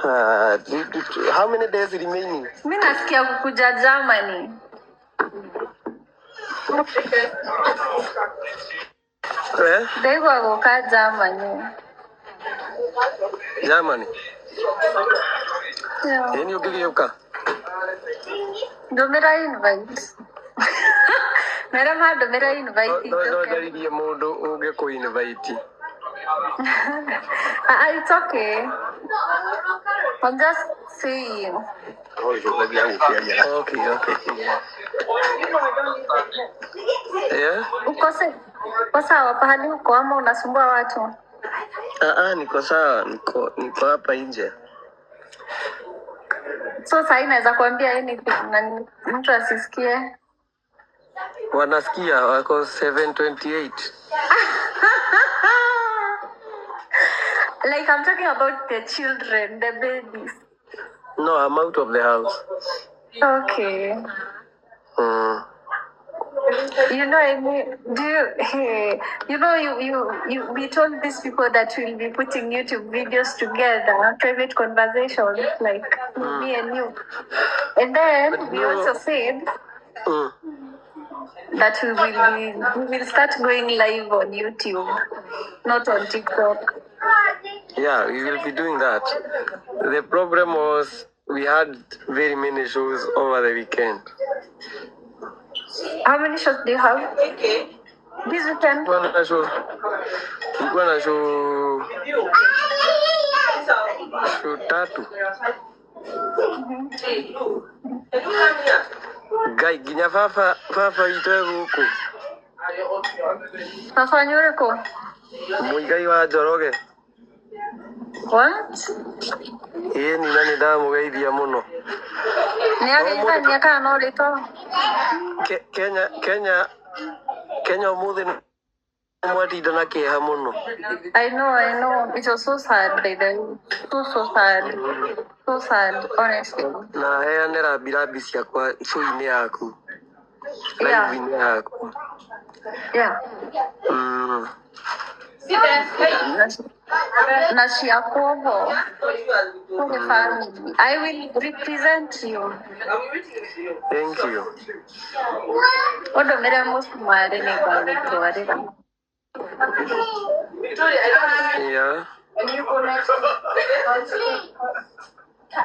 How many days remaining? Mimi nasikia kukuja Germany. Dego kukaa Germany. Germany. Yeah. Yeni ukiyoka. Domera invite. Mera ma domera invite. No, jaribi modo uge ko invite. It's okay. I'm just saying. Okay. Yeah? Uko sawa pahali uko ama unasumbua watu? Niko sawa, niko hapa nje. So sasa inaweza kuambia anything na mtu asisikie. Wanasikia wako 728. Like I'm talking about the children, the babies. No, I'm out of the house. Okay. You know, I mean, we told these people that we'll be putting YouTube videos together, private conversations, like me and you. And then we also said that we will start going live on YouTube, not on TikTok. Yeah, we will be doing that. The problem was we had very many shows over the weekend. How many shows do you have? This weekend? Gonna show tatu. Guy, ginya fafa itoe huko. Fafa nyoreko? Muigai wa Njoroge. What? Ni nani damu geithia muno. Ni ageithania kana rito? Kenya umuthi mwatinda na kieha muno. I know. It was so sad, baby. So sad. So sad, honestly. Na heanera birabi ciakwa show-ini yaku. Yeah. Live-ini yaku. Yeah. Na Shiakovo. For the family. I will represent you. Thank you. Odo mera most mare ne bale tuare. Yeah.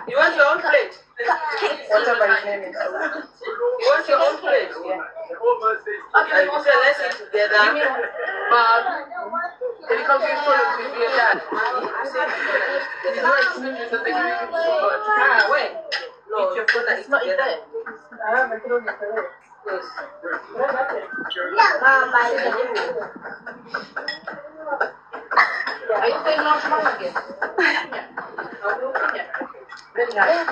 You want your own plate? Whatever his name is. You want your own plate? Yeah. Okay, so let's eat together. But can you come to your dad? Wait. No, it's not there. I have a little bit. Yes. Are you saying no tomorrow again? Very nice.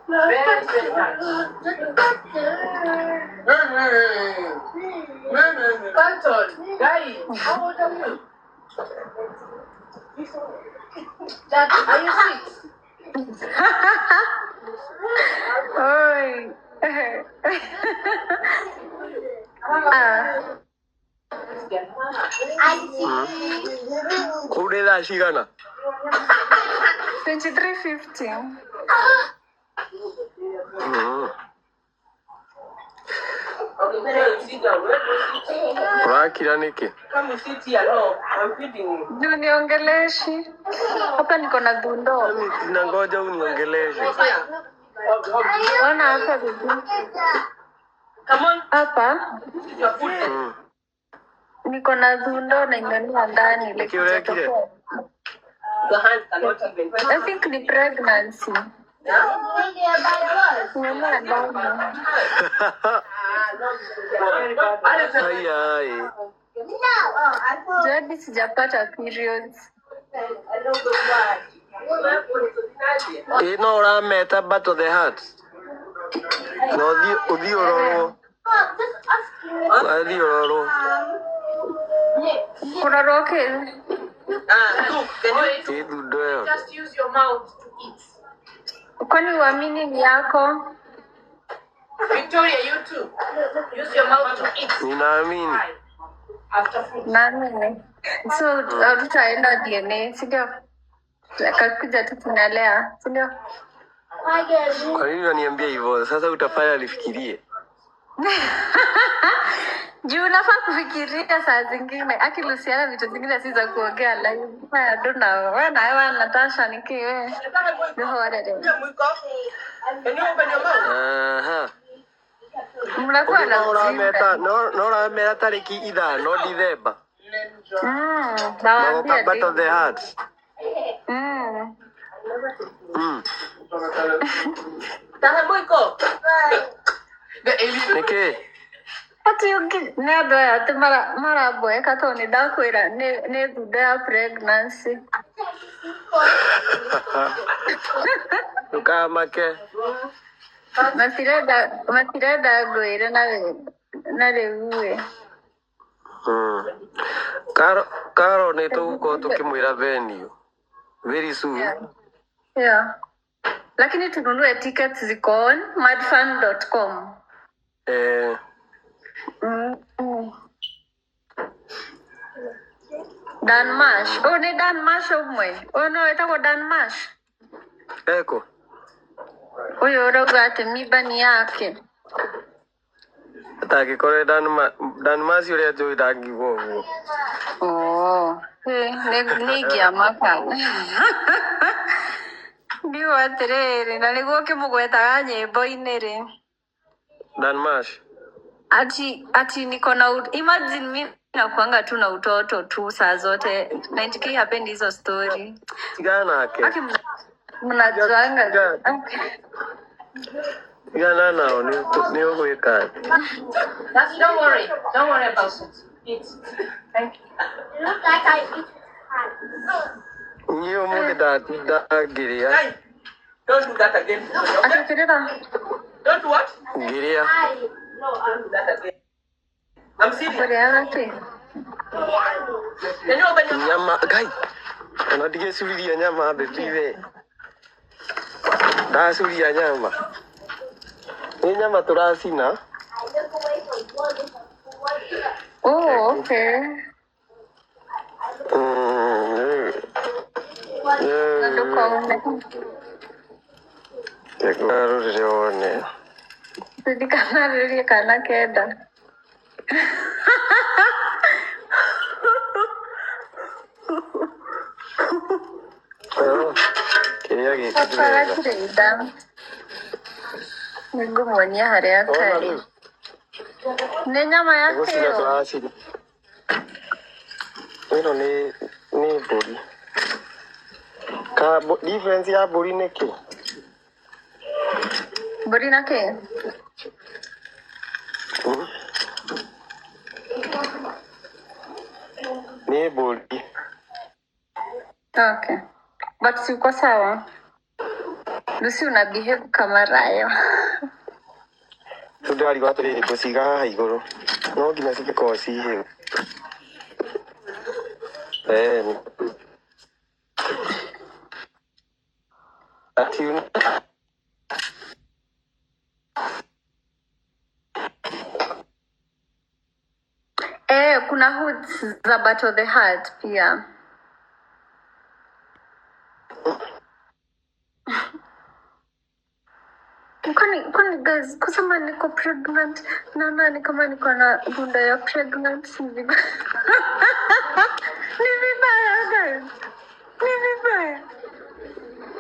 Very nice. Canton, guy, how old are you? Dad, are you 6? Oi. Kudela shigana. 2350. Wakila niki? Come sit here, no, I'm feeding you. Niongeleshi. Hapa niko na dundo. Nangoja uniongeleshe. Ona hapa bibi. Come on. Hapa Your food. niko na dundo na imenia ndani. Kile kile. Your hands cannot even. I think ni pregnancy. Imenia ndani. Ai. Jadi sijapata periods. No urameta bato the heart. No uthi ororo. Uthi ororo. Unoroke. Look, can you just use your mouth to eat? Kwani uamini ni yako? Victoria, you too. Use your mouth to eat. Ninaamini. After food. Nani? So tutaenda DNA, sindio? Akakuja tu tunalea, si ndio? Kwa nini unaniambia hivyo? Sasa utafanya nifikirie. Juu unafaa kufikiria saa zingine. Akilusiana vitu zingine si za kuongea live. I don't know. Wewe Natasha nikiwe. Ndio wale. Aha. Mnakuwa na no meta tariki ithano December. Bawaambia Battle the Hearts. Niki. Ati uki nendo ya te mara boy kato ni dakwira ne thunda ya pregnancy. Ukamake. Matireda gwire na rewe. Karo ni tuko tukimwira venue very soon. Yeah. Lakini tununue tickets ziko on madfan.com. Danmash. Ni Danmash umwe. No, etako Danmash. Eko. Uyo roga ate mibani yake. Atakikore Danmash yule atu itangi gogo. Nigia maka. Ndiyo aterere. Na niguo kimugwetaga nyimbo inere. Danmash. Ati niko na imagine mimi nakuanga tu na utoto tu saa zote. 90k hapendi hizo story. Tigana yake. Mnajuanga. Tigana nao ni ogweka. Don't worry about it. Thank you. Look like I eat Nyo mo da giria. Hey, don't do that again. Ati kireba. Don't do what? Giria. No, I'll do that again. I'm serious. Bariana ke. Can you open your mouth? Nyama gai. Ana dige suria nyama bebiwe. Da suria nyama. Ni nyama turasina. Oh, okay. Tekarurione. Jadi kana riri kana keda. Kiria Para gikidurega. kirida. Nigo mwonya hari akari. Ni nyama yake Gusira yo. turasina. Ino ni mburi. Difference ya mburi ni ki? Mburi na ke. Ni mburi. Okay. But si uko sawa. Lucy una behave kama rayo. Tudari waturire gusiga haha iguru. No nginya cikorwo cihiu. Ati Kuna hoods za Battle the Heart pia. Kwani guys, kusema niko pregnant na ni kama niko na bunda ya pregnant ni vibaya. Ni vibaya guys. Ni vibaya.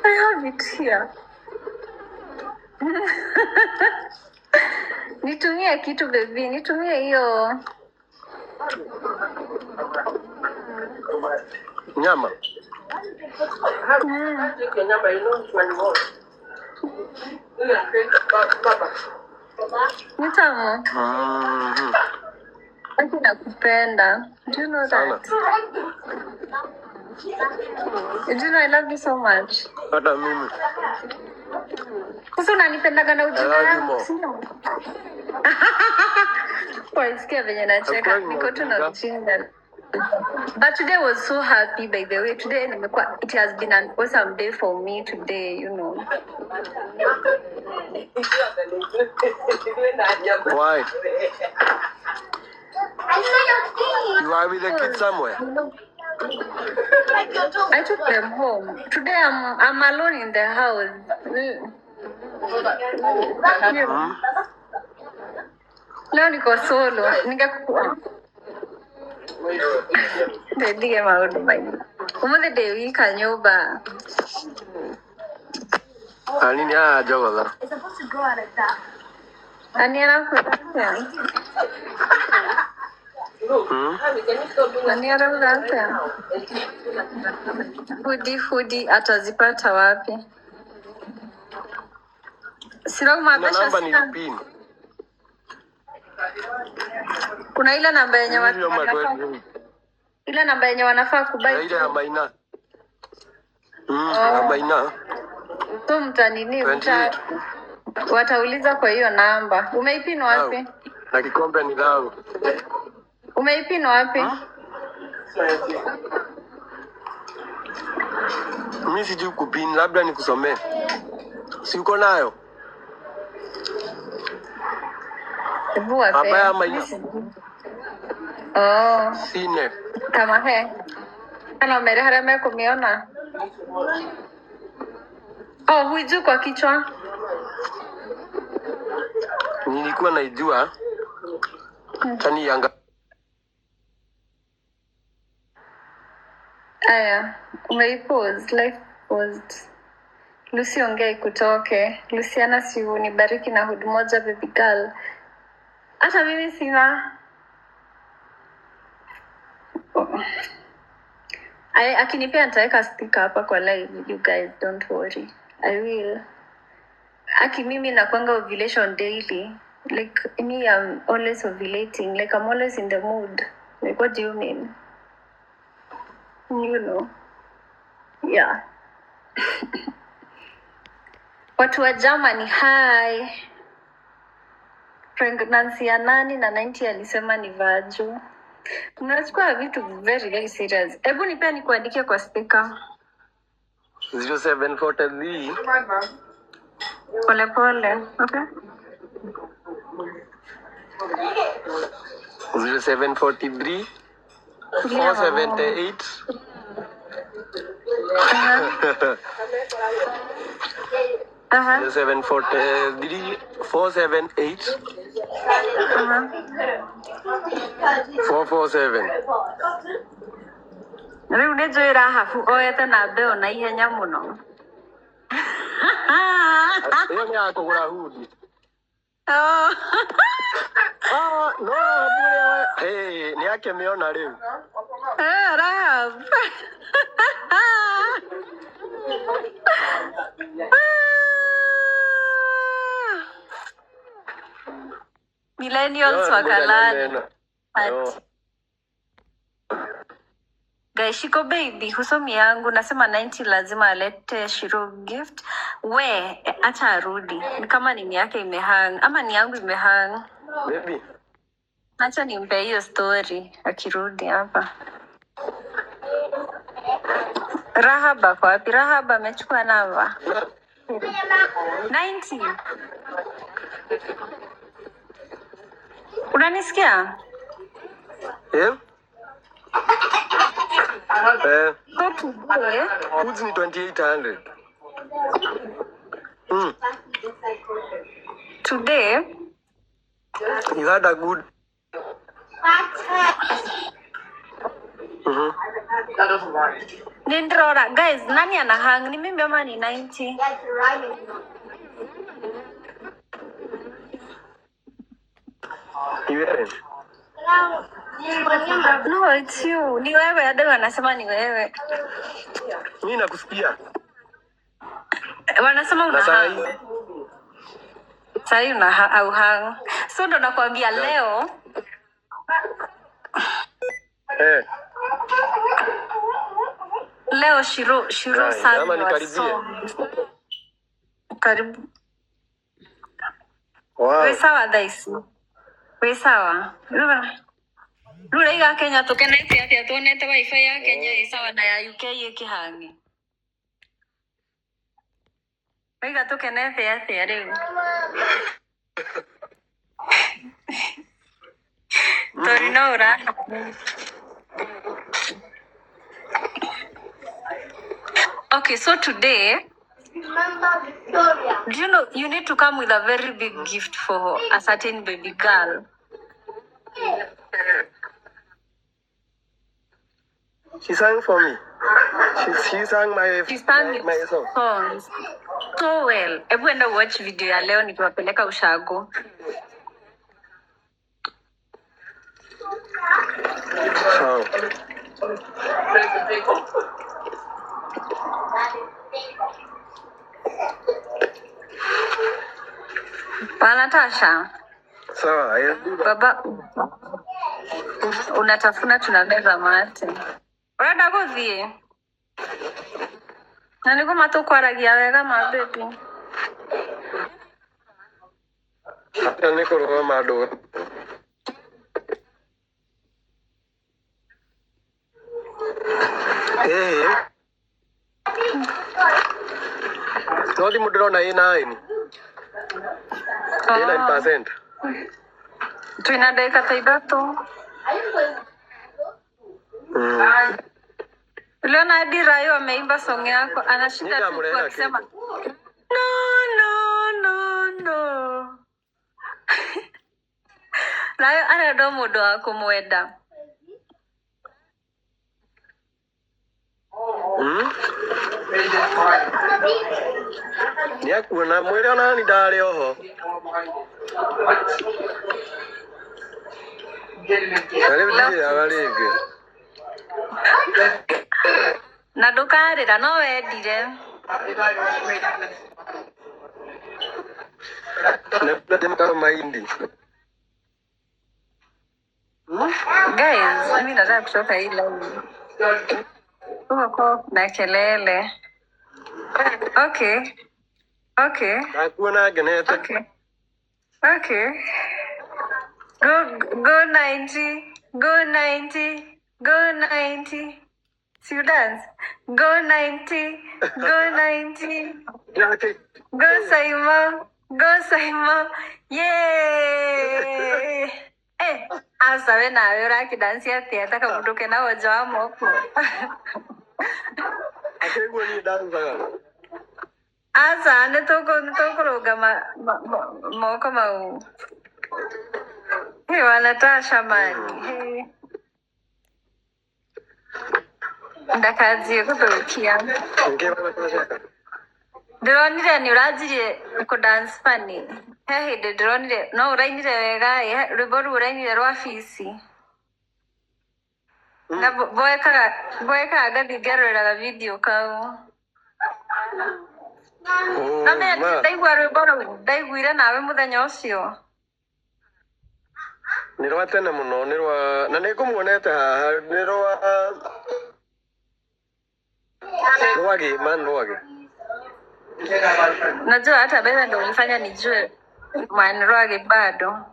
I have it here. Nitumie kitu baby, nitumie hiyo. nyama. Take your number, you know which one you want. Ni tamu. Aki nakupenda. Do you know that? Do you know I love you so much? Hata mimi. Sasa unanipendaga na ujinga I love you yangu, more. sio? Waisikia venye nacheka, Hakuwa ni niko tu na ujinga. ujinga. But today I was so happy, by the way. Today it has been an awesome day for me today, you know. Why? I saw your feet. You are with the kids somewhere? I took them home. Today I'm alone in the house. Leo niko solo. Ningekuwa. Ndio maodo bai. Umuthi ndewika nyumba. Anini jogola. Ani anakuta. Ani anakuta. Hudi atazipata wapi? Sio mabesha Namba sana. nilipini. Kuna ile namba yenye wanafaa. Ile namba yenye wanafaa kubai. Ile ya Maina. Ya Maina. So mtanini watauliza kwa hiyo namba. Umeipin wapi? Na kikombe ni lao. Umeipin wapi? Mimi sijui kupin, labda nikusomee. Si uko nayo? Hebu wape. Hapa ya Maina. Oh. Sine. Kama he. Ana umeharame kumiona. Oh, huiju kwa kichwa. Nilikuwa naijua. Tani yanga. Aya, umeipause, life paused. Lucy ongea ikutoke. Luciana si unibariki na hood moja baby girl. Hata mimi sina. Akinipea nitaweka sticker hapa kwa live, you guys don't worry. I will. Mimi nakwanga ovulation daily. Like me, I'm always ovulating. Like I'm always in the mood. Like what do you mean? You know. Yeah. Watu wa Germany, hi. Pregnancy ya nani na 90 alisema ni vaju. Mnachukua vitu very very serious. Hebu nipea nikuandikie kwa speaker. 0743. Pole pole. Okay. 0743 478 0743 478 447. Riu ni njwira hafu oyete na mbeo na ihenya muno. Hiyo ni akugura hudi. Oh. No, bure. Hey, ni yake miona leo. Rahab. Millennials wakalala. Guys, Shiko baby, husomi yangu nasema 90 lazima alete Shiro gift. We, acha arudi. Ni kama nini yake imehang ama ni yangu imehang. Baby. Acha nimpe hiyo story akirudi hapa. Rahaba kwa wapi? Rahaba amechukua namba. 90. Unanisikia? Go to boy. Who's ni 2800? Today, you had a good. Nindrora. Guys, nani anahang? Ni mimi ama ni 90? No, it's you. Ni wewe, hadi wanasema ni wewe. Mimi nakusikia. Wanasema unahang. Sai unahang. So ndo nakwambia leo. Leo Shiro sana nikaribie. Karibu. Wow. We sawa daisi. We sawa. Lura iga Kenya tukenete atia tuonete wifi ya Kenya isawa na ya UK ikihangi. Iga tukenete atia riu. Tori no ura. Okay, so today, do you know you need to come with a very big gift for a certain baby girl? She sang for me. She sang She sang my song. songs so well. Hebu enda watch video ya leo nikiwapeleka ushago. Sawa. Natasha, Sawa. baba unatafuna tunameza mate. Urenda guthie? Na niguo matukwaragia wega ma baby. Hata niko roho mado. Nodi mudrona ina ini. 9%. Twina dakika ta ithatu. Uliona hadi Rayo ameimba song yako, anashinda tu kwa kusema no. Rayo anado mudo wa kumwenda. Niakuona mwere ona ni ndari oho. Na ndukarĩra no wendire. Guys, mimi nataka kutoka hii live. Uko na kelele. Okay. Nakuona geneta. Okay. Go 90. Go 90. Go 90. See you dance. Go 90. Go 90. Go Simon. Yay! Asa we nawe urakidansia theater kamuduke na woja wa moko. Akegwa ni danza. Asa netoko roga moko mau. Hey, Natasha mani. Ndakazi kuturukia. Ndironire ni urajire ku dance funny. Hehe ndironire no urainire wega rwimbo urainire rwa fisi. Na boeka agathigirira video kau. Na ndaigua rwimbo ndaiguire nawe muthenya ucio. Nirwa tena muno nirwa na nikumuonete haha nirwa Rwage. Najua hata bebe ndo ulifanya nijue Rwage bado.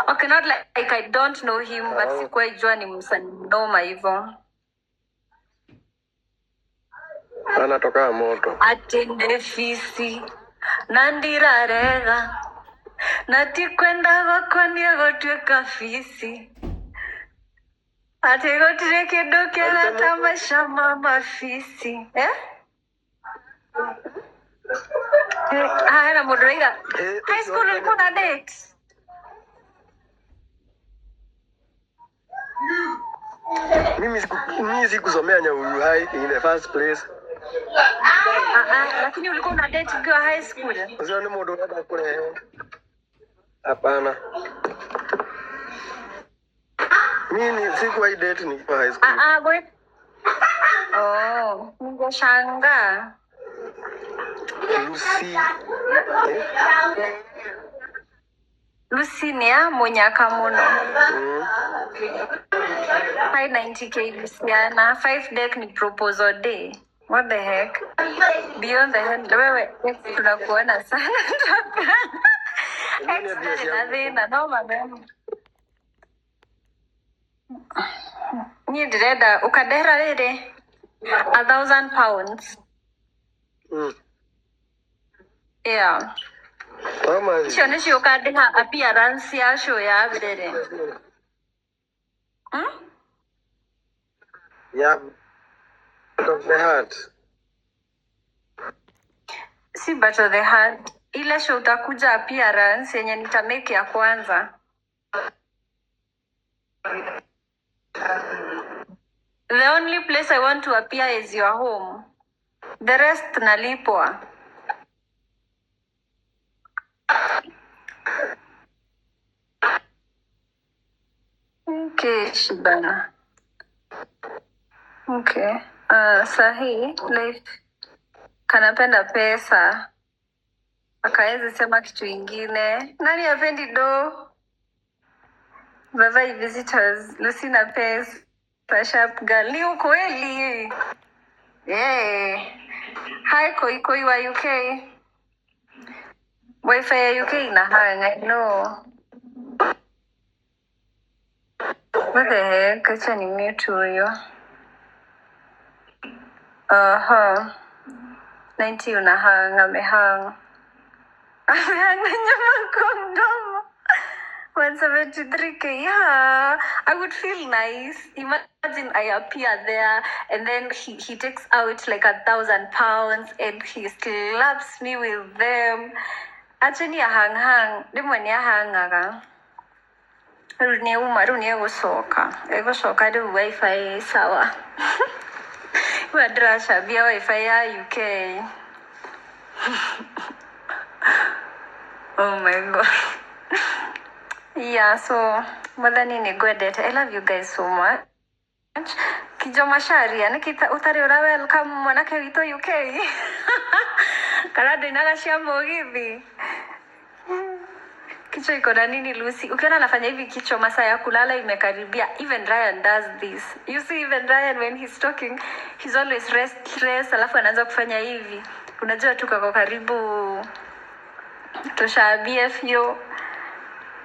Okay, not like I don't know him, but sikuwa jua ni msanii noma hivyo. Anatoka moto. Atende fisi nandirarega nati kwenda gwakonia gotweka fisi ati gotire kindu kiega tamasha mama fisi na mundu raira high school ulikuwa na date? Mimi sikusomea Nyahururu High in the first place. Lakini ulikuwa una date ukiwa high school? Sio ni mundu unataka kule. Hapana. Mimi sikuwa date nikiwa high school. Boy. Oh, ningeshanga. Lucy ni ya Munyaka muno. Hi 90k Luciana. 5 deck ni proposal day. What the heck? Beyond the head. Wewe tunakuona sana. Extra no mama. Ni direda ukadera rere 1,000 pounds. Yeah. Sio ni sio kadha appearance ya show ya birere. Yeah. Of the heart. si Battle the Heart. Ile show utakuja appearance yenye nitamake ya kwanza. The only place I want to appear is your home. The rest nalipwa. Okay, Shibana. Okay. Sahi, life kanapenda pesa. Akaezi sema kitu ingine. Nani hapendi do? Vavai visitors, Lucina Pes, Sharp Girl. Ni ukweli. Yeah. Hi Koi wa UK. Wi-Fi ya UK inahang, I know. What the heck? Acha ni mute huyo. 90 unahang, amehang. Amehang na nyama kwa mdomo. 173k, yeah. I would feel nice. Imagine I appear there and then he takes out like 1,000 pounds and he slaps me with them. Actually, hang. Demoni hangaga. Runia umarunia gosoka. Ego soka do Wi-Fi sawa. Wadrasha bia Wi-Fi ya UK. Oh my god. Yeah, so madhani ni Gwedet. I love you guys so much. Kijoma sharia nikita utari ura welcome mwanake wito UK. Karado inagashia mogithi. Kichwa iko na nini Lucy? Ukiona anafanya hivi kichwa masaa ya kulala imekaribia. Even Ryan does this. You see even Ryan when he's talking, he's always restless. Alafu anaanza kufanya hivi. Unajua tu kako karibu tosha BFU.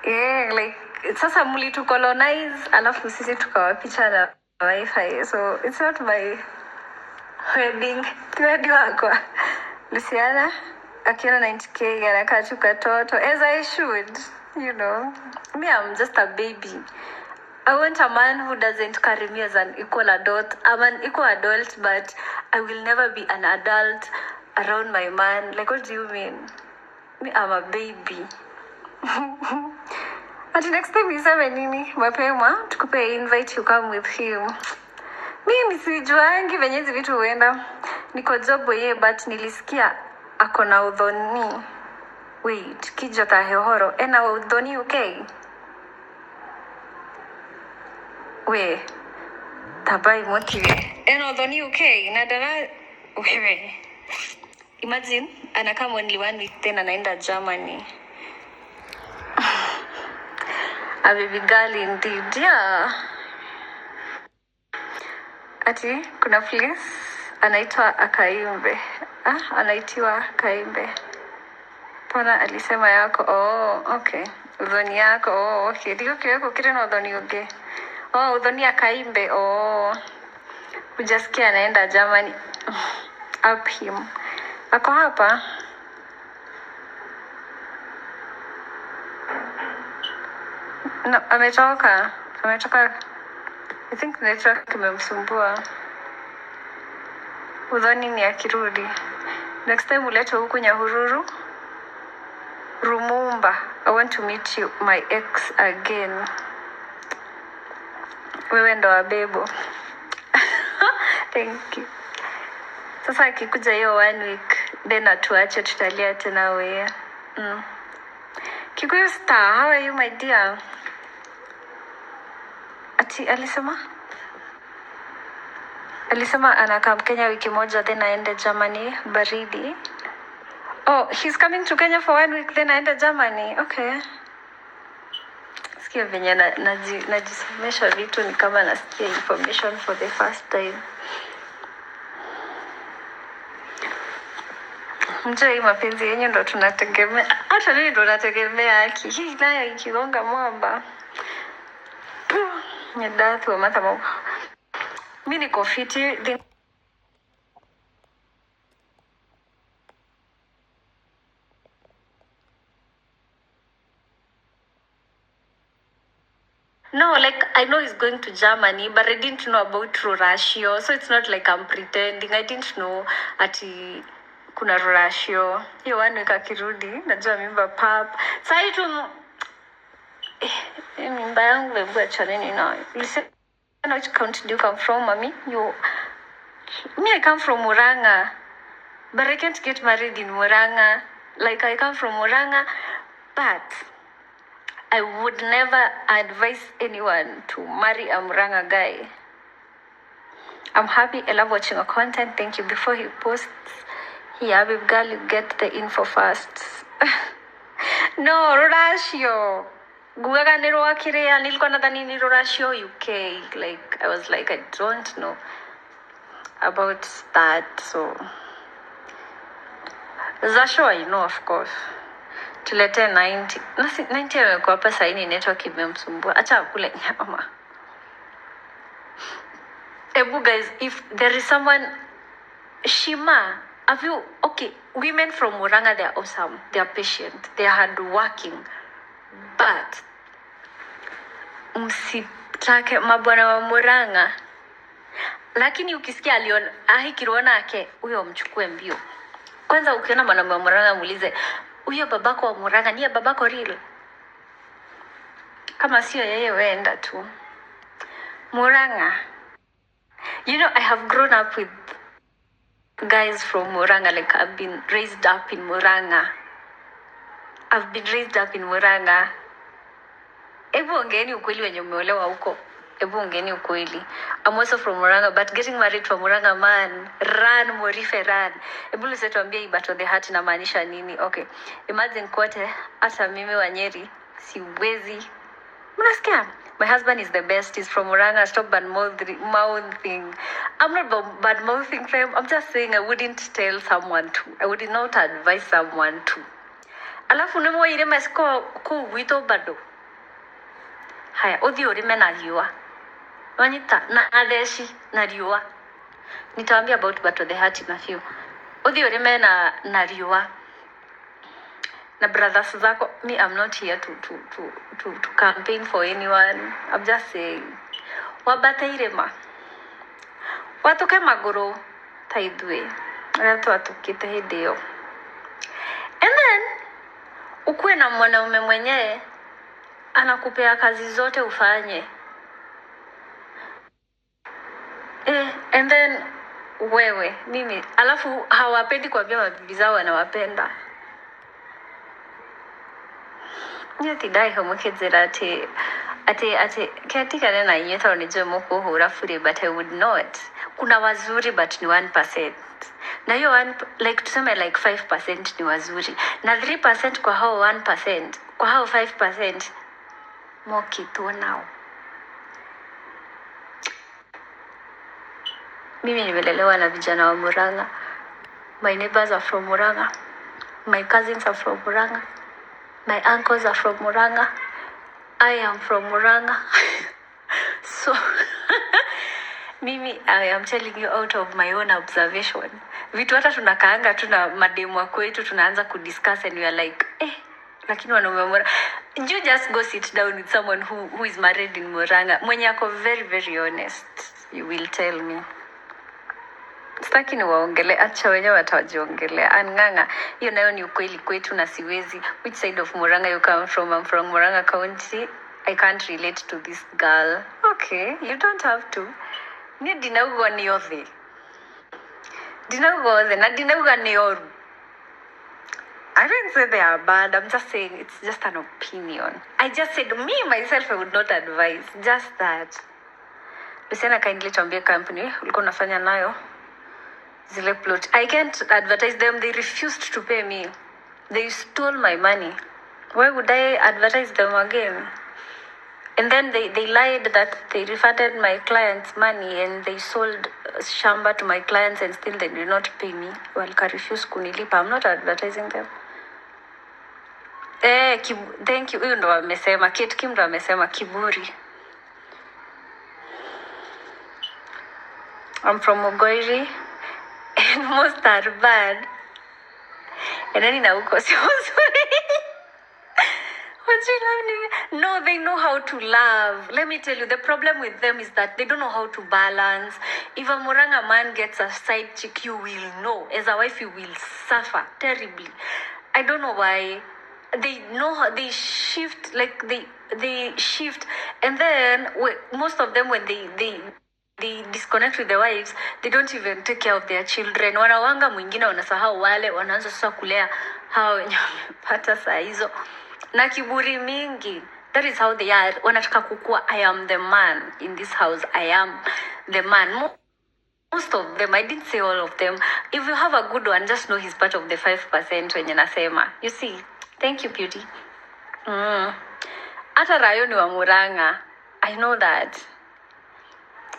Yeah, like sasa muli to colonize alafu sisi tukawapicha na Wi-Fi. So it's not my wedding. Wedding wako. Luciana akiona 90k anakaa tu katoto as I should, you know. Me, I'm just a baby. I want a man who doesn't carry me as an equal adult. I'm an equal adult, but I will never be an adult around my man. Like, what do you mean? Me, I'm a baby. Ati next time niseme nini? Mapema, tukupe invite you come with him. Mimi sijuangi venye hizi vitu huenda. Niko jobo ye, but nilisikia akona udhoni. Wait, kijota hehoro. Ena udhoni UK? We, tabai motive. Ena udhoni UK? Nadara, wewe. Imagine, anakam only 1 week then anaenda Germany. A baby girl indeed, yeah. Ati, kuna place anaitwa Akaimbe. Anaitiwa Akaimbe. Pana alisema yako. Oh, okay. Udhoni yako. Oh, okay. Digo kiweko kire na udhoni uge. Oh, udhoni Akaimbe. Oh. Ujasikia anaenda Germany. Up him. Ako hapa. No, ametoka. I think network imemsumbua. Udhani ni akirudi. Next time ulete huku Nyahururu. Rumumba. I want to meet you, my ex again. Wewe ndo wabebo. Thank you. Sasa akikuja hiyo 1 week, then atuache tutalia tena wewe. Kikuyu Star, how are you my dear? Ati alisema anakaa Kenya wiki moja then aende Germany baridi. Oh, he's coming to Kenya for 1 week then aende Germany. Okay. Sikia venye najisomesha vitu ni kama nasikia information for the first time. Mjoi mapenzi yenyu ndo tunategemea. Hata mimi ndo nategemea haki. Hii nayo ikigonga mwamba. Nyedatu wa matamo. Mimi niko fiti. No, like I know he's going to Germany, but I didn't know about Russia, so it's not like I'm pretending. I didn't know ati kuna Rurashio. Hiyo one week akirudi, najua mimba pap. Sasa tu mimba yangu hebu achane nayo. You said which county do you come from, mommy? I come from Murang'a. But I can't get married in Murang'a. Like, I come from Murang'a, but I would never advise anyone to marry a Murang'a guy. I'm happy. I love watching your content. Thank you. Before he posts, here, babe girl, you get the info first. No, Rurashio. Gugaga nirwa kirea, nilikuwa nadhani ni Rurashio UK. Like, I was like, I don't know about that, so... Zasho, I know, of course. Tulete 90. 90 amekuwa hapa saa hii network imemsumbua. Acha akule nyama. Ebu guys, if there is someone Shima, have you okay, women from Murang'a, they are awesome. They are patient. They are hardworking. But msitake mabwana wa Murang'a. Lakini ukisikia aliona ahikirona yake huyo mchukue mbio. Kwanza ukiona mwanaume wa Murang'a muulize, huyo babako wa Murang'a ni babako real? Kama sio yeye weenda tu. Murang'a. You know, I have grown up with guys from Murang'a. Like, I've been raised up in Murang'a. Ebu ongeni ukweli wenye umeolewa huko. Ebu ongeni ukweli. I'm also from Murang'a, but getting married to a Murang'a man, run, Morife, run. Ebu lise tuambie Bato the Heart inamaanisha nini? Okay. Imagine kote, hata mimi wa Nyeri, siwezi. Mnasikia? My husband is the best. He's from Murang'a. Stop bad-mouthing. I'm not bad-mouthing them. I'm just saying I wouldn't tell someone to. I would not advise someone to. Alafu nemo ile masiko ku wito bado. Haya, odhi orime na liwa. Wanyita na adeshi na liwa. Nitawaambia about Bato the Heart in a few. Odhi orime na liwa. Na brothers zako, me, I'm not here to campaign for anyone. I'm just saying. Wabate irema. Watuke maguru taidwe. Watukite hideo. And then, ukuwe na mwanaume mwenye anakupea kazi zote ufanye. And then, wewe, mimi. Alafu hawapendi kuambia mabibi zao wanawapenda. Nyatidai hamukizira ati katika nena inyeta unijue muku hura furi, but I would not. Kuna wazuri but ni 1%. Na hiyo like tuseme like 5% ni wazuri. Na 3% kwa hao 1%, kwa hao 5% moki tu nao. Mimi nimelelewa na vijana wa Murang'a. My neighbors are from Murang'a. My cousins are from Murang'a. My uncles are from Murang'a. I am from Murang'a. So, mimi, I am telling you out of my own observation. Vitu hata tunakaanga tuna mademu wa kwetu tunaanza kudiscuss and we are like, lakini wanaume Murang'a. You just go sit down with someone who is married in Murang'a. Mwenye ako very, very honest. You will tell me. Sitaki ni waongele, acha wenyewe watajiongelea. Anganga, hiyo nayo ni ukweli kwetu na siwezi. Which side of Murang'a you come from? I'm from Murang'a County. I can't relate to this girl. Okay, you don't have to. Ni dinaugo ni yote. Dinaugo na dinaugo ni yoru. I didn't say they are bad. I'm just saying it's just an opinion. I just said me, myself, I would not advise. Just that. Luciana kindly tuambie company ulikuwa unafanya nayo zile plot. I can't advertise them. They refused to pay me. They stole my money. Why would I advertise them again? And then they lied that they refunded my clients' money and they sold shamba to my clients and still they did not pay me. Well, refuse kunilipa. I'm not advertising them. Thank you. Huyu ndo amesema. Kate Kim ndo amesema kiburi. I'm from Mogoiri. And most are bad. And then in Auko, No, they know how to love. Let me tell you, the problem with them is that they don't know how to balance. If a Muranga man gets a side chick, you will know. As a wife, you will suffer terribly. I don't know why. They know how they shift, like they shift, and then most of them, when they disconnect with the wives, they don't even take care of their children. Wanawanga mwingine wanasahau wale, wanaanza sasa kulea hao wenye wamepata saa hizo na kiburi mingi. That is how they are. Wanataka kukua, I am the man in this house, I am the man. Most of them, I didn't say all of them. If you have a good one, just know he's part of the 5% wenye nasema. You see, thank you, beauty. Hata Rayo ni wa Muranga, I know that.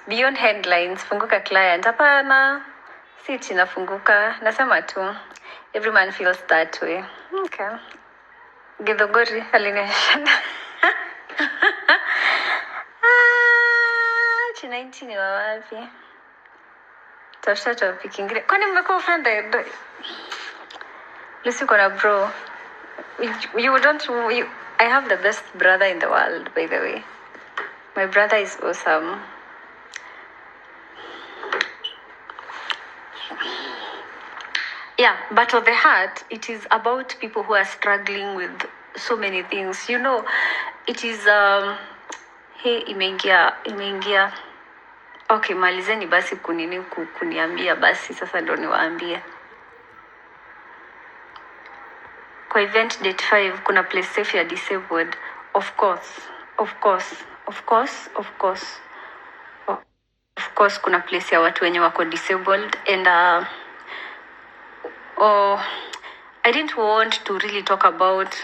Beyond headlines, funguka client. Hapana, si china funguka. Nasema tu, every man feels that way. Okay. Githogori alinyeshana. China inchi ni wawapi? Tafuta topic kingine. Kwani mmekuwa offended? Lucy kona bro. I have the best brother in the world, by the way. My brother is awesome. Yeah, but of the heart, it is about people who are struggling with so many things. You know, it is hey, imeingia. Okay, malizeni basi kuniambia basi sasa ndo niwaambie. Kwa event date 5 kuna place safe ya disabled. Of course kuna place ya watu wenye wako disabled, and I didn't want to really talk about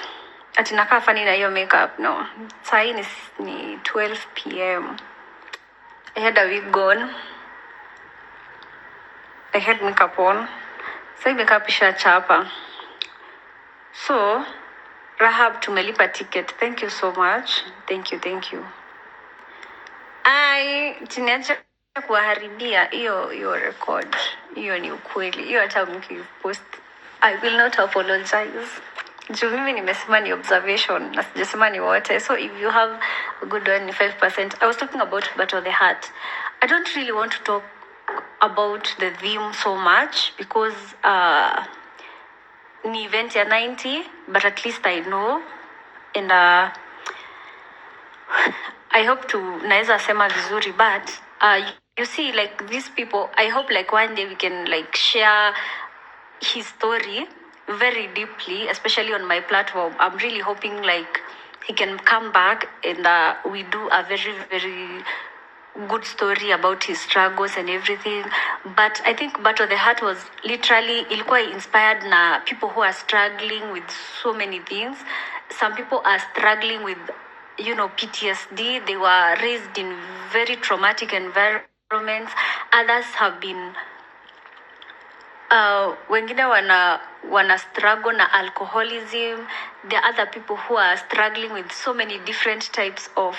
atinaka fani na hiyo makeup. No, sai ni 12 p.m. I had a wig on, I had makeup on, sai makeup isha chapa. So Rahab, tumelipa ticket. Thank you so much. Thank you. Tinacha kuwaharibia hiyo record. Hiyo ni ukweli. Hiyo hata mkipost, I will not apologize. Juu mimi nimesema ni observation na sijasema ni wote. So if you have a good one, ni 5%. I was talking about Battle of the Heart. I don't really want to talk about the theme so much because ni event ya 90, but at least I know, and I hope to naeza sema vizuri, but you see, like these people, I hope like one day we can like share his story very deeply, especially on my platform. I'm really hoping like he can come back and we do a very, very good story about his struggles and everything. But I think Battle of the Heart was literally ilikuwa inspired na people who are struggling with so many things. Some people are struggling with, you know, PTSD. They were raised in very traumatic environments. Others have been wengine wana struggle na alcoholism. There are other people who are struggling with so many different types of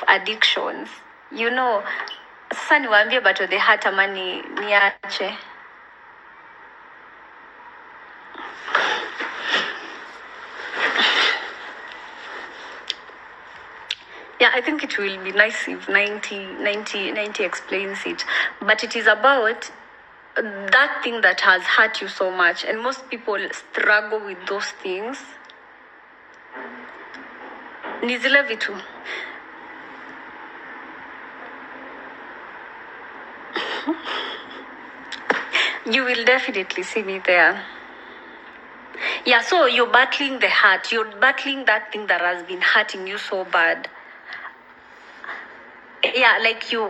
addictions. You know, sasa niwaambie Battle of the Heart ama niache. Yeah, I think it will be nice if 90 explains it. But it is about that thing that has hurt you so much. And most people struggle with those things. Ni zile vitu. You will definitely see me there. Yeah, so you're battling the heart. You're battling that thing that has been hurting you so bad. Yeah, like you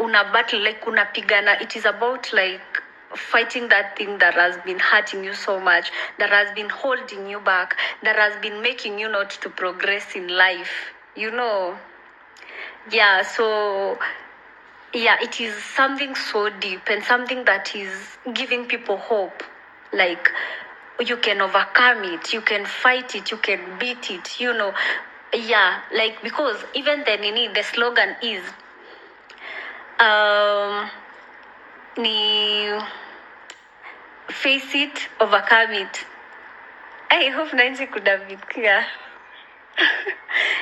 una battle, like unapigana. It is about like fighting that thing that has been hurting you so much, that has been holding you back, that has been making you not to progress in life, you know. Yeah, so yeah, it is something so deep and something that is giving people hope. Like you can overcome it, you can fight it, you can beat it, you know. Yeah, like because even the slogan is ni face it, overcome it. I hope Nancy could have been clear.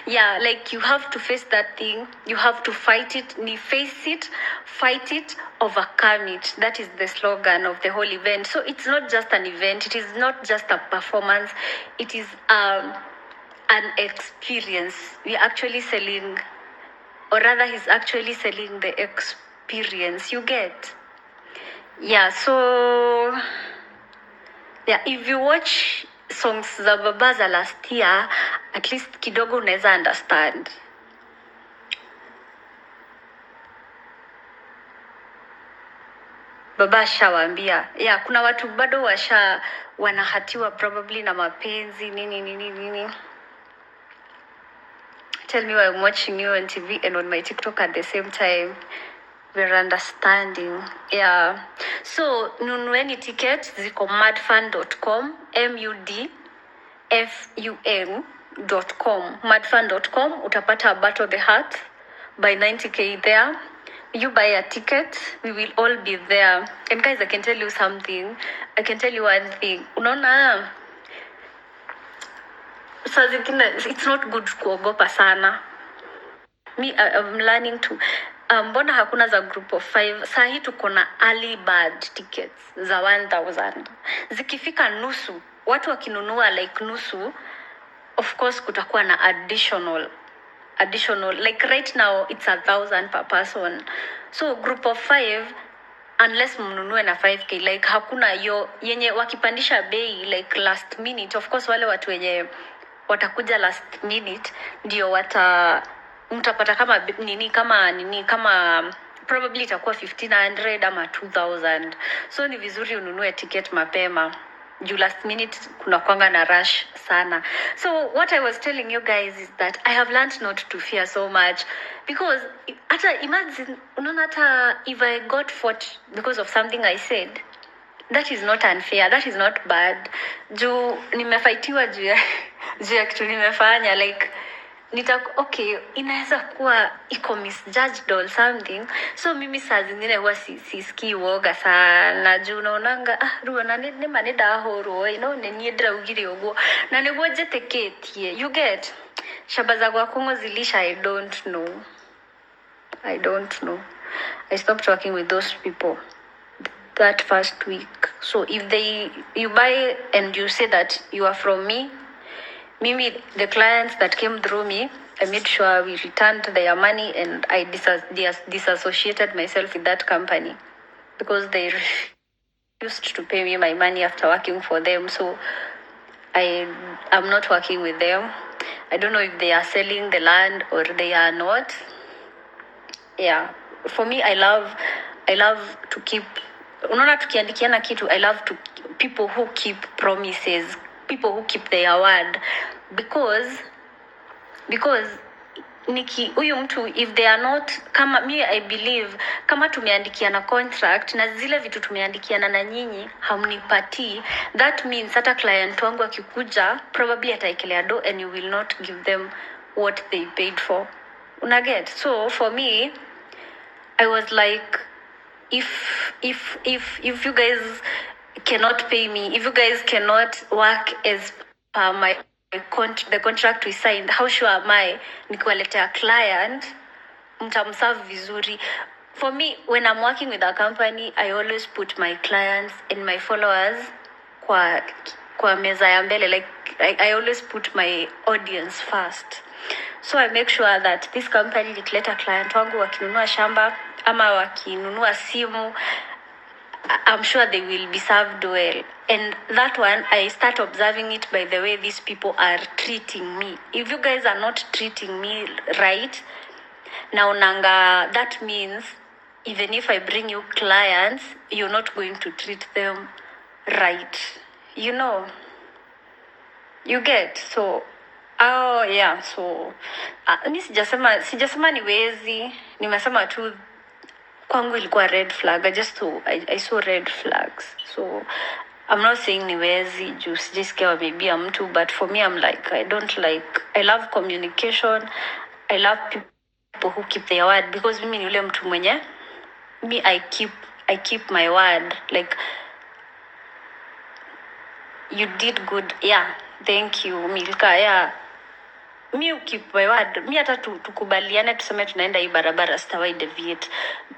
Yeah, like you have to face that thing, you have to fight it, face it, fight it, overcome it. That is the slogan of the whole event. So it's not just an event, it is not just a performance, it is an experience. We're actually selling, or rather he's actually selling the experience, you get. Yeah, so yeah, if you watch songs za baba za last year, at least kidogo unaweza understand. Baba ashawaambia. Yeah, kuna watu bado wanahatiwa probably na mapenzi nini. Tell me why I'm watching you on TV and on my TikTok at the same time. We're understanding. Yeah. So, nunueni ticket ziko madfun.com, MUDFUN.com. Madfun.com, utapata Battle the Heart by 90K there. You buy a ticket, we will all be there. And guys, I can tell you something. I can tell you one thing. Unaona, saa zingine it's not good kuogopa sana. Me, I'm learning to mbona hakuna za group of 5. Saa hii tuko na early bird tickets za 1000. Zikifika nusu, watu wakinunua like nusu, of course kutakuwa na additional like right now it's 1,000 per person. So group of 5, unless mnunue na 5k, like hakuna yo yenye wakipandisha bei like last minute. Of course wale watu wenye watakuja last minute ndio mtapata kama probably itakuwa 1,500 ama 2,000. So ni vizuri ununue ticket mapema juu last minute kuna kwanga na rush sana. So what I was telling you guys is that I have learned not to fear so much, because hata imagine unaona, hata if I got fought because of something I said, that is not unfair, that is not bad. Juu nimefightiwa juu ya kitu nimefanya, like okay, inaweza kuwa iko misjudged or something. So mimi saa zingine huwa sisikii uoga sana juu unaonanga ruo na nĩ manenda horo nĩ niĩ ndĩraugire ũguo na nĩguo njĩtĩkĩtie, you get. Shamba za gwakungo zilisha, I don't know. I stopped working with those people that first week. So if you buy and you say that you are from me, Mimi, the clients that came through me, I made sure we returned their money, and I disassociated myself with that company because they refused to pay me my money after working for them. So I'm not working with them. I don't know if they are selling the land or they are not. Yeah, for me, I love to keep. Unaona tukiandikiana kitu, I love people who keep promises, people who keep their word, because huyu mtu, if they are not, kama me, I believe kama tumeandikiana contract na zile vitu tumeandikiana na nyinyi hamnipati, that means hata client wangu akikuja probably ataekelea do and you will not give them what they paid for. Unaget? So for me, I was like, if you guys cannot pay me, if you guys cannot work as per the contract we signed, how sure am I nikiwaletea client mtamserve vizuri? For me, when I'm working with a company, I always put my clients and my followers kwa meza ya mbele. Like I always put my audience first. So I make sure that this company nikileta client wangu wakinunua shamba ama wakinunua simu, I'm sure they will be served well. And that one, I start observing it by the way these people are treating me. If you guys are not treating me right, naonanga, that means even if I bring you clients, you're not going to treat them right. You know? You get? So, yeah, so, mi sijasema ni wezi, nimesema tu kwangu ilikuwa red flag. I saw red flags. So I'm not saying ni wezi juu sijisikia wameibia mtu, but for me I'm like, I love communication. I love people who keep their word, because mimi ni yule mtu mwenye I keep my word. Like you did good. Yeah, thank you Milka. Yeah, mi ukipewa mi hata tukubaliane tuseme tunaenda hii barabara sitawai deviate.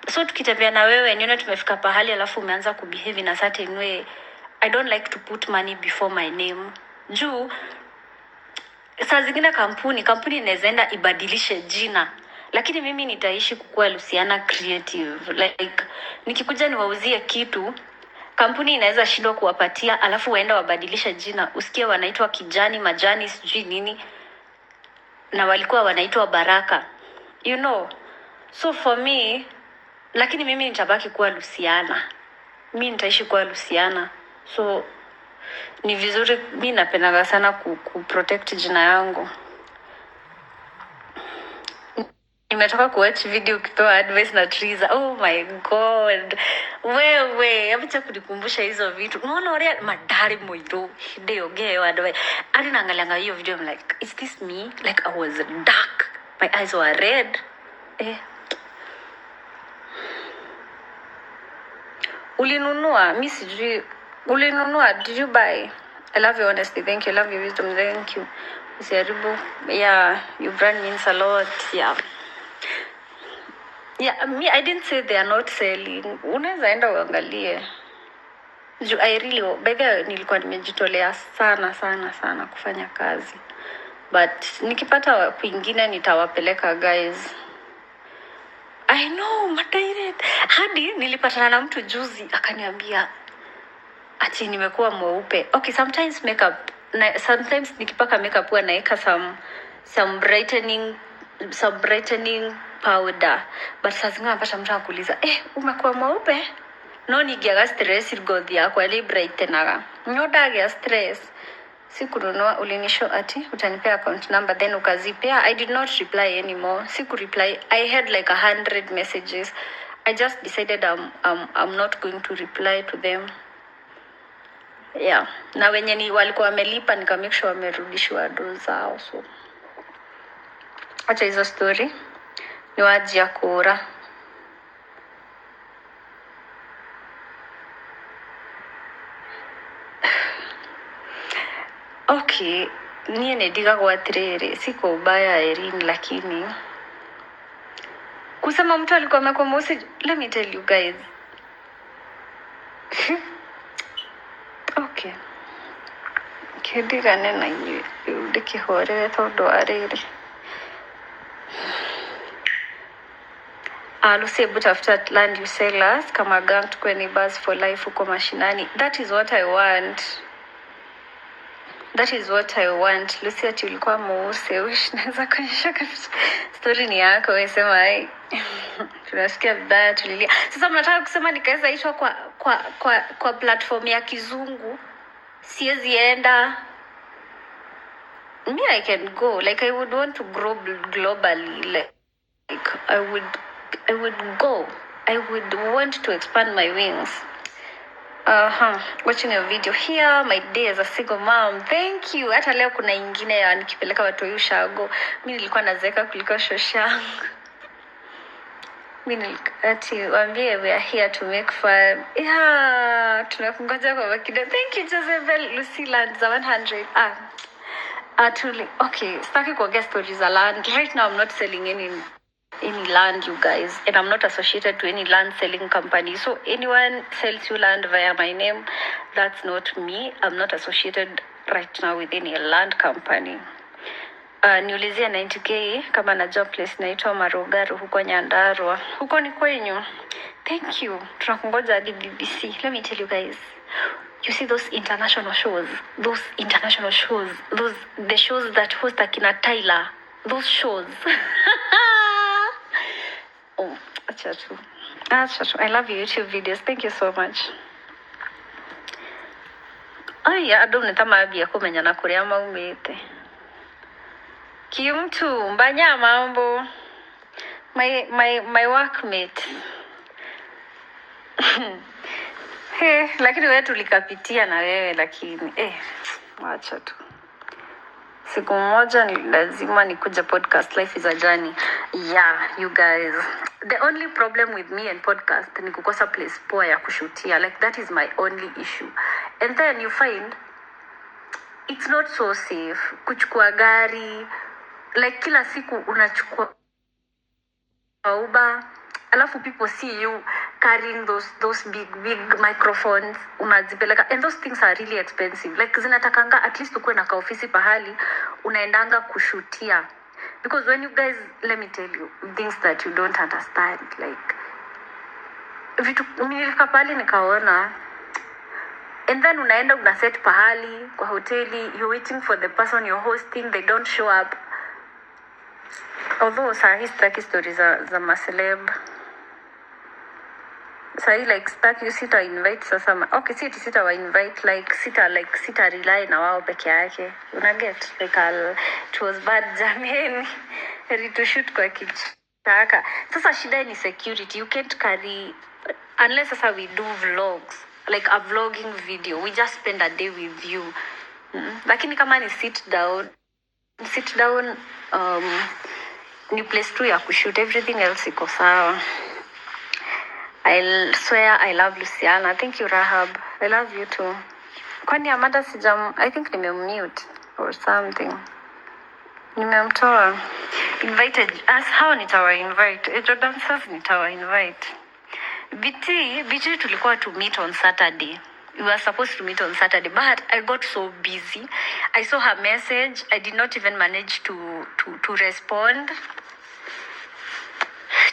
So tukitembea na wewe nione tumefika pahali alafu umeanza kubehave in a certain way, I don't like to put money before my name. Juu saa zingine kampuni inawezaenda ibadilishe jina, lakini mimi nitaishi kukua Luciana Creative. Like nikikuja niwauzie kitu, kampuni inaweza shindwa kuwapatia alafu waenda wabadilisha jina, usikie wanaitwa Kijani Majani sijui nini na walikuwa wanaitwa Baraka, you know. So for me, lakini mimi nitabaki kuwa Luciana, mimi nitaishi kuwa Luciana. So ni vizuri, mimi napenda sana protect jina yangu. Nimetoka kuwatch video ukitoa advice na Triza. Oh my god. Wewe, acha kunikumbusha hizo vitu. Unaona wale madari moyo ndio geo advice. Ali naangalia hiyo video, I'm like, is this me? Like I was dark. My eyes were red. Ulinunua, mimi sijui. Ulinunua, did you buy? I love your honesty, thank you. I love your wisdom, thank you. Usiharibu. Yeah, your brand means a lot. Yeah. Yeah, me, I didn't say they are not selling. Unaweza enda uangalie. I really, by the way, nilikuwa nimejitolea sana kufanya kazi. But nikipata kwingine nitawapeleka guys. I know, madirect. Hadi nilipatana na mtu juzi akaniambia ati nimekuwa mweupe. Okay, sometimes sometimes nikipaka makeup huwa naeka some brightening powder. But saa zingine napata mtu akuuliza, umekuwa mweupe? No nigiaga stress ngothi yakwa li brightenaga. Nyodaga stress. Sikununua, ulinisho ati utanipea account number then ukazipea. I did not reply anymore. Reply. I had like 100 messages. I just decided I'm not going to reply to them. Yeah. Na wenye ni walikuwa wamelipa nika make sure wamerudishwa do zao. So acha hizo story. Ni waji ya kura. Okay, niye nediga kwa tirere, siko ubaya Erin, lakini kusema mtu alikuwa amekuwa mweusi, let me tell you guys. Okay. Kediga nena ndikihorere tondu ariri. Lucy tafuta land you sellers kama gang tukwe neighbors for life huko mashinani. That is what I want. Lucy ati ulikuwa mweusi, wish naweza kuonyesha story ni yako wewe sema tunasikia vibaya tulilia. Sasa mnataka kusema nikaweza ishwa kwa platform ya kizungu siwezi enda. Me I can go, like I would want to grow globally, like I would go. I would want to expand my wings. Watching a video here, my day as a single mom. Thank you. Hata leo kuna ingine ya nikipeleka watu ushago. Mimi nilikuwa nazeka kuliko shoshangu. Mimi ati waambie we are here to make fun. Yeah, tunakungoja kwa wakida. Thank you Jezebel Lucy Land za 100. Truly. Okay, sitaki kuongea stories za land. Right now I'm not selling any land, you guys, and I'm not associated to any land selling company. So anyone sells you land via my name, that's not me. I'm not associated right now with any land company. Niulizia 90k kama na job place naitwa Marugaru huko Nyandarua. Huko ni kwenyu. Thank you. Tunakungoja hadi BBC. Let me tell you guys. You see those international shows, the shows that host Akina Tyler, those shows. Oh, achatu. I love your YouTube videos. Thank you so much. Yeah, adu nitamabia kumenya na kuria maumite. Kimtu mbanya mambo. My workmate. Lakini wewe tulikapitia na wewe lakini acha tu. Siku moja ni lazima nikuja podcast. Life is a journey. Yeah, you guys. The only problem with me and podcast ni kukosa place poa ya kushutia. Like that is my only issue. And then you find it's not so safe kuchukua gari, like kila siku unachukua Uber, alafu people see you carrying those big microphones unazipeleka, and those things are really expensive. Like zinatakanga at least ukuwe na kaofisi pahali unaendanga kushutia, because when you guys, let me tell you things that you don't understand, like vitu nilifika pahali nikaona, and then unaenda unaset pahali kwa hoteli, you're waiting for the person you're hosting, they don't show up. Although sahi sitaki stories za maceleb. Sahi like sitaki sita invite sasa. Okay, sita wa invite, like sita rely na wao peke yake. Una get like it was bad jamani. To shoot kwa kichaka. Sasa shida ni security. You can't carry unless sasa we do vlogs, like a vlogging video. We just spend a day with you. Lakini kama ni sit down ni place tu ya kushoot, everything else iko sawa. I swear I love Luciana. Thank you Rahab. I love you too. Kwani Amanda I think nimemute or something. Nimemtoa. Invited us, how nitawa invite? Jordan says nitawa invite. BT tulikuwa to meet on Saturday. We were supposed to meet on Saturday, but I got so busy. I saw her message. I did not even manage to respond.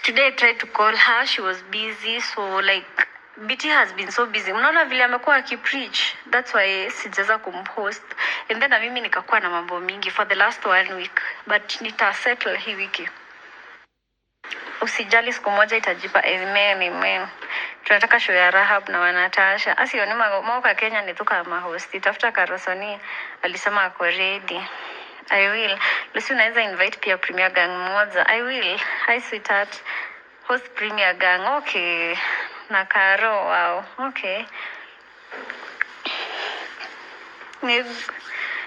Today I tried to call her. She was busy. So like BT has been so busy. Unaona vile amekuwa akipreach. That's why sijaza kumhost. And then mimi nikakuwa na mambo mingi for the last 1 week. But nitasettle hii wiki. Usijali, siku moja itajipa. Amen. Tunataka show ya Rahab na Wanatasha. Asioni mauka Kenya nituka mahosti. Tafuta Karosoni alisema ako ready. I will. Lucy unaweza invite pia Premier Gang moja. I will. Hi sweetheart. Host Premier Gang. Okay. Na Karo. Wow. Okay.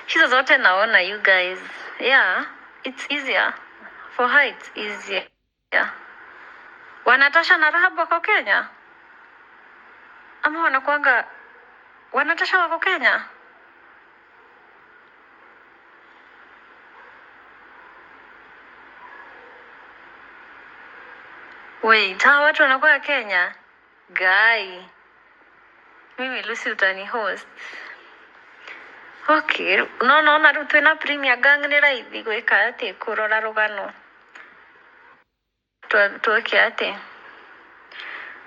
Hizo zote naona you guys. Yeah. It's easier. For her it's easier. Yeah. Wanatasha na Rahab wako Kenya? Ama wanakuanga Wanatasha wako Kenya? Wait, hawa watu wanakuwa Kenya? Guy. Mimi Lucy utani host. Okay, no rutwena Premier Gang ni raithi gwika ati kurora rugano. Tuweke ati.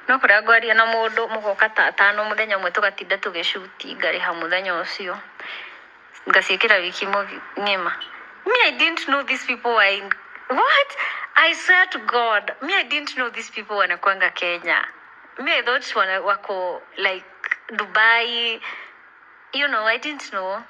No kuria gwaria na mundu mugoka tatano muthenya umwe tugatinda tugishuti ngari ha muthenya ucio. Ngasiikira wiki ngima. Me, I didn't know these people were in... What? I swear to God. Me, I didn't know these people wanakuanga Kenya. Me, I thought wako like Dubai. You know, I didn't know.